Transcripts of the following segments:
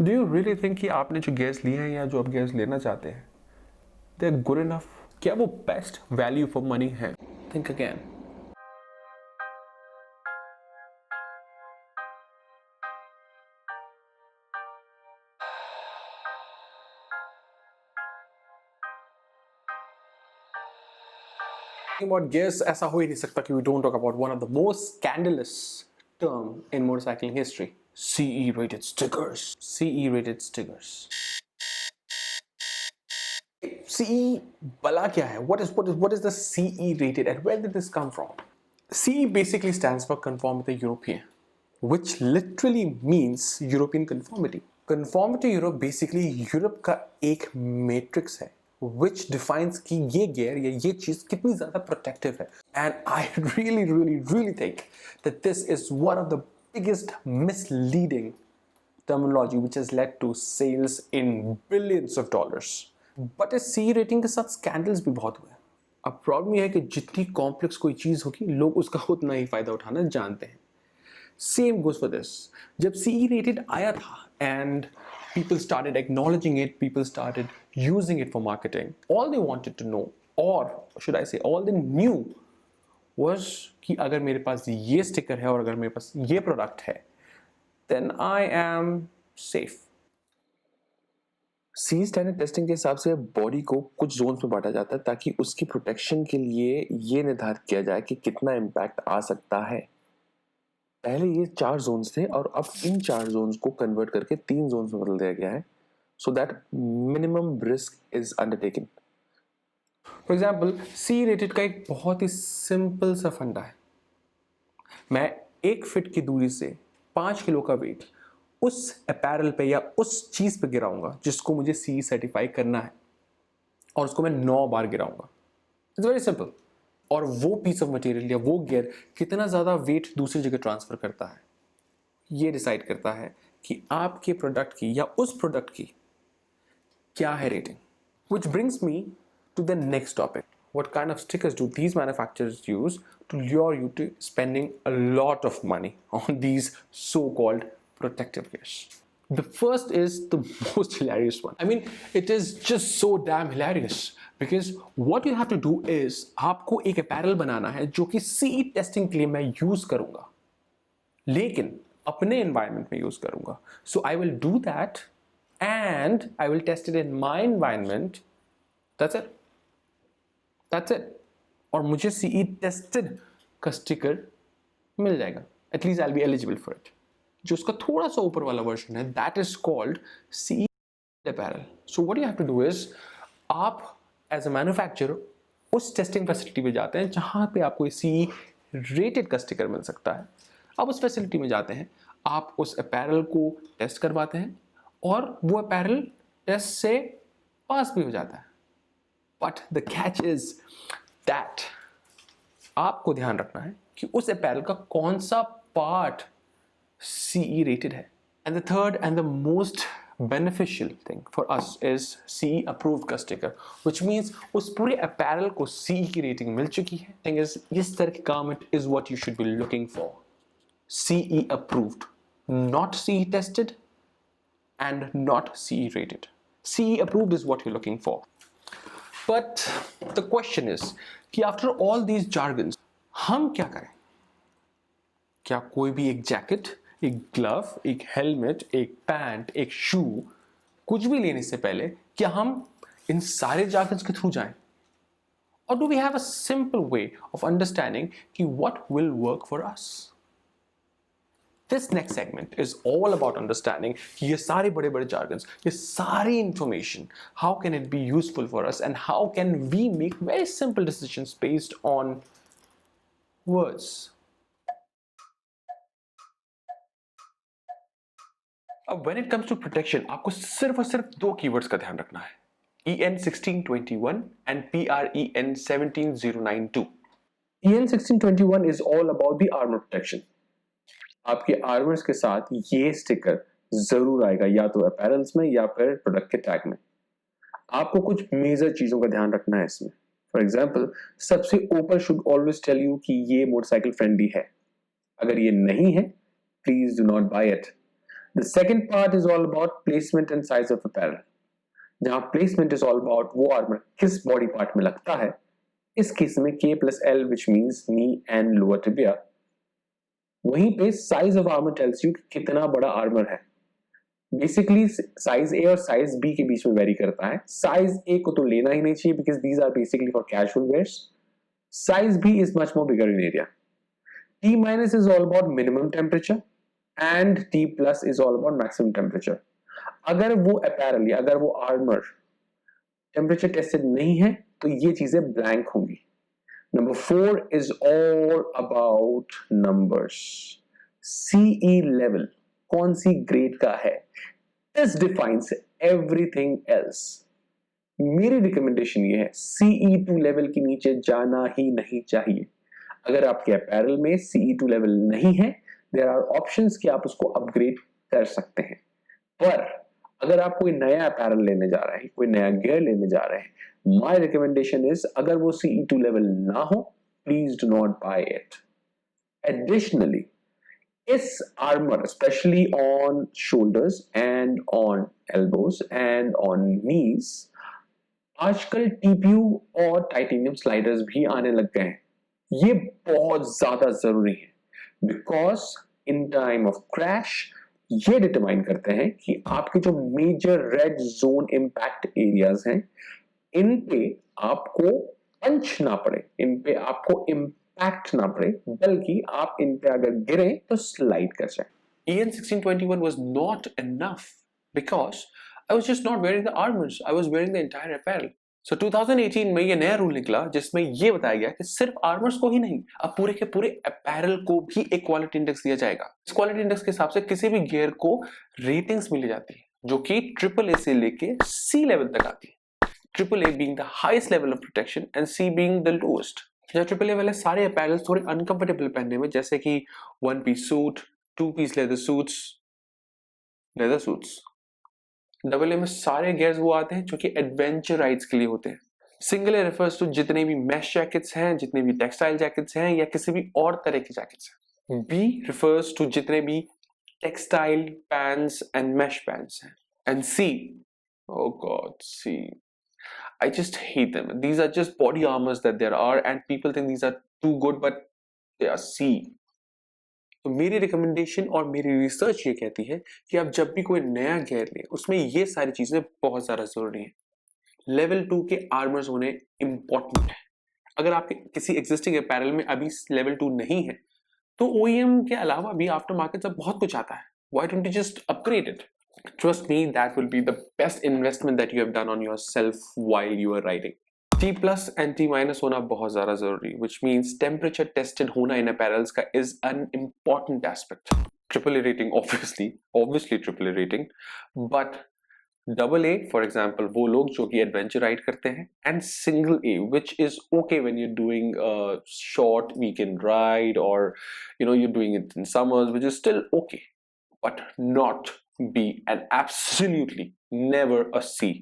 Do you really think कि आपने जो गेयर्स लिए हैं या जो आप गेयर्स लेना चाहते हैं दे आर गुड इनफ? क्या वो बेस्ट वैल्यू फॉर मनी है? Think again. About gears, ऐसा हो ही नहीं सकता कि we don't talk about one of the most scandalous term in motorcycling history. CE rated stickers. CE rated stickers. CE bala kya hai? What is the CE rated and where did this come from? CE basically stands for Conformity European, which literally means European conformity. Conformity Europe basically Europe का एक matrix है which defines कि ये gear या ये चीज कितनी ज़्यादा protective है. And I really think that this is one of the biggest misleading terminology which has led to sales in billions of dollars. But इस CE rating के साथ scandals भी बहुत हुए. अब प्रॉब्लम ये है कि जितनी कॉम्प्लेक्स कोई चीज़ होगी लोग उसका उतना ही फ़ायदा उठाना जानते हैं. Same goes for this. जब CE rated आया था and people started acknowledging it, people started using it for marketing, all they wanted to know, or should I say all they knew was कि अगर मेरे पास ये स्टिकर है और अगर मेरे पास ये प्रोडक्ट है then I am safe. See standard testing के हिसाब से बॉडी को कुछ जोन्स में बांटा जाता है ताकि उसकी प्रोटेक्शन के लिए ये निर्धारित किया जाए कि कितना इम्पैक्ट आ सकता है. पहले ये 4 जोन्स थे और अब इन 4 जोन्स को कन्वर्ट करके 3 जोन्स में बदल दिया गया है so that minimum risk is undertaken. For example CE rated का एक बहुत ही सिंपल सा फंडा है. मैं 1 फीट की दूरी से 5 किलो का वेट उस अपैरल पे या उस चीज़ पे गिराऊंगा जिसको मुझे CE सर्टिफाई करना है और उसको मैं 9 बार गिराऊंगा. It's very simple. और वो पीस ऑफ मटेरियल या वो गियर कितना ज़्यादा वेट दूसरी जगह ट्रांसफ़र करता है ये डिसाइड करता है कि आपके प्रोडक्ट की या उस प्रोडक्ट की क्या है rating. Which brings me to the next topic. What kind of stickers do these manufacturers use to lure you to spending a lot of money on these so-called protective gears? The first is the most hilarious one. I mean, it is just so damn hilarious because what you have to do is आपको एक apparel बनाना है जो कि CE testing के लिए मैं use करूँगा, लेकिन अपने environment में use करूँगा. So I will do that and I will test it in my environment. That's it. That's it. और मुझे CE tested का स्टिकर मिल जाएगा. At least I'll be eligible for it. जो उसका थोड़ा सा ऊपर वाला वर्जन है that is called CE apparel. So what you have to do is आप as a manufacturer उस टेस्टिंग फैसिलिटी पे जाते हैं जहाँ पे आपको CE रेटेड का स्टिकर मिल सकता है. आप उस फैसिलिटी में जाते हैं, आप उस अपैरल को टेस्ट करवाते हैं और वो अपैरल टेस्ट से पास भी हो जाता है. But the catch is that आपको ध्यान रखना है कि उस अपैरल का कौन सा पार्ट CE रेटेड है. And the third and the most beneficial thing for us is CE approved का sticker, which means उस पूरे apparel को CE की rating मिल चुकी है. Thing is, इस तरह की garment is what you should be looking for. CE approved, not CE tested and not CE rated. CE approved is what you're looking for. But the question is कि after all these jargons हम क्या करें? क्या कोई भी एक jacket, एक glove, एक हेलमेट, एक पैंट, एक शू कुछ भी लेने से पहले क्या हम इन सारे jargons के थ्रू जाएं? Or do we have a simple way of understanding कि what will work for us? This next segment is all about understanding कि ये सारे बड़े बड़े jargons, ये सारी information, how can it be useful for us and how can we make very simple decisions based on words. अब when it comes to protection, आपको सिर्फ और सिर्फ 2 keywords का ध्यान रखना है. EN 1621 and PREN 17092. EN 1621 is all about the armor protection. आपके आर्मर्स के साथ ये स्टिकर जरूर आएगा या तो अपैरल्स में या फिर प्रोडक्ट के टैग में. आपको कुछ मेजर चीजों का ध्यान रखना है इसमें. फॉर एग्जाम्पल, सबसे ऊपर शुड ऑलवेज टेल यू कि ये मोटरसाइकिल फ्रेंडली है. अगर ये नहीं है, please do not buy it. The second part is all about placement and size of apparel, जहां प्लेसमेंट इज ऑल अबाउट वो आर्मर किस बॉडी पार्ट में लगता है, इस केस में K+L which means knee and lower tibia। वहीं पे size of armour tells you कितना बड़ा आर्मर है। बेसिकली साइज ए और साइज बी के बीच में वेरी करता है। साइज ए को तो लेना ही नहीं चाहिए because these are basically for casual wears. Size B is much more bigger in area. T- is all about minimum temperature and T+ is all about maximum temperature। अगर वो अपैरल या अगर वो आर्मर टेम्परेचर टेस्टेड नहीं है तो ये चीजें ब्लैंक होंगी। Number 4 is all about numbers। CE level कौन सी ग्रेड का है, this defines everything else। मेरी रिकमेंडेशन ये है CE2 लेवल के नीचे जाना ही नहीं चाहिए। अगर आपके अपैरल में CE2 लेवल नहीं है, देयर आर ऑप्शंस कि आप उसको अपग्रेड कर सकते हैं। पर अगर आप कोई नया अपैरल लेने जा रहे हैं, कोई नया गियर लेने जा रहे हैं, माय रिकमेंडेशन इज अगर वो CE2 लेवल ना हो, please do not buy it. Additionally इस armour especially on shoulders and on elbows and on knees आजकल TPU और टाइटेनियम स्लाइडर्स भी आने लग गए हैं। ये बहुत ज्यादा जरूरी है because in time of crash ये डिटरमाइन करते हैं कि आपके जो major red zone impact areas हैं, इन पे आपको पंच ना पड़े, इन पे आपको इंपैक्ट ना पड़े, बल्कि आप इन पे अगर गिरे तो स्लाइड कर जाए। EN 1621 was not enough because I was just not wearing the armors, I was wearing the entire apparel. So 2018 में ये नया रूल निकला जिसमें ये बताया गया कि सिर्फ आर्मर्स को ही नहीं, अब पूरे के पूरे अपैरल को भी एक क्वालिटी इंडेक्स दिया जाएगा। इस क्वालिटी इंडेक्स के हिसाब से किसी भी गियर को रेटिंग्स मिली जाती है जो कि AAA से लेके C लेवल तक आती है। AAA being the highest level of protection and C being the lowest। जहाँ AAA वाले सारे अपैरल्स थोड़े अनकंफर्टेबल पहनने में, जैसे कि 1-piece suit, 2-piece leather suits. AA में सारे गियर्स वो आते हैं जो कि एडवेंचर राइड्स के लिए होते हैं। सिंगल ए रेफर्स टू जितने भी मैश जैकेट्स हैं, जितने भी टेक्सटाइल जैकेट्स हैं या किसी भी और तरह के जैकेट्स हैं। B refers to जितने भी textile pants and mesh pants हैं। And C, oh God, C, I just hate them। These are just body armors that there are and people think these are too good but they are C। तो मेरी recommendation और मेरी research ये कहती है कि आप जब भी कोई नया गियर लें उसमें ये सारी चीजें बहुत ज्यादा जरूरी हैं। लेवल 2 के आर्मर्स होने इंपॉर्टेंट है। अगर आपके किसी एग्जिस्टिंग अपैरल में अभी लेवल 2 नहीं है तो OEM के अलावा भी आफ्टर मार्केट सब बहुत कुछ आता है। Why don't you just upgrade it? Trust me, that will be the best investment that you have done on yourself while you are riding। T+ and T- होना बहुत ज्यादा जरूरी, which means temperature tested होना in apparels का is an important aspect। AAA rating obviously AAA rating, but AA for example वो लोग जो कि adventure ride करते हैं, and single A which is okay when you're doing a short weekend ride or you're doing it in summers, which is still okay, but not B and absolutely never a C।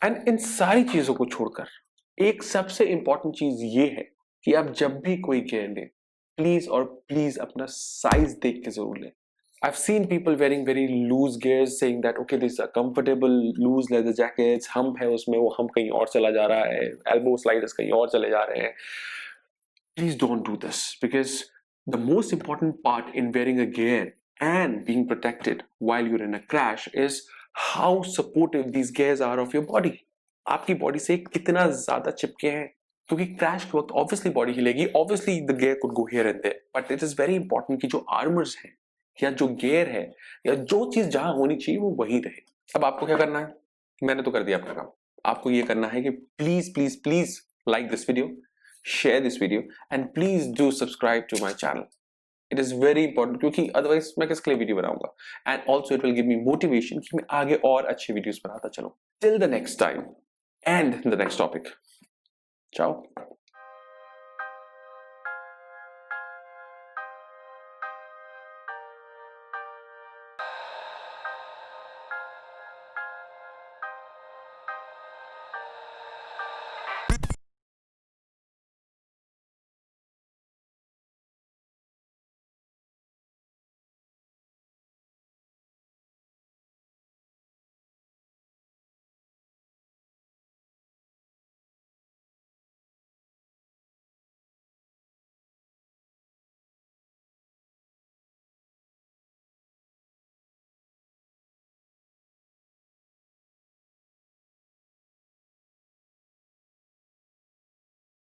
and इन सारी चीजों को छोड़कर एक सबसे important चीज ये है कि आप जब भी कोई गियर लें प्लीज अपना साइज देख के जरूर लें। I've seen people wearing very loose gears saying that okay these are comfortable loose leather jackets, hump है उसमें, वो hump कहीं और चला जा रहा है, elbow sliders कहीं और चले जा रहे हैं। Please don't do this because the most important part in wearing a gear and being protected while you're in a crash is how supportive these gears are of your body। आपकी body से कितना ज्यादा चिपके हैं, क्योंकि crash के वक्त obviously body हिलेगी, obviously the gear could go here and there, but it is very important कि जो आर्मर्स हैं या जो गियर है या जो चीज जहां होनी चाहिए वो वहीं रहे। अब आपको क्या करना है, मैंने तो कर दिया अपना काम, आपको ये करना है कि please please please like this video, share this video and please do subscribe to my channel. It is very important क्योंकि अदरवाइज मैं किसके लिए वीडियो बनाऊंगा, and also it will give me motivation कि मैं आगे और अच्छे वीडियोस बनाता चलूं। Till the next time and the next topic. Ciao.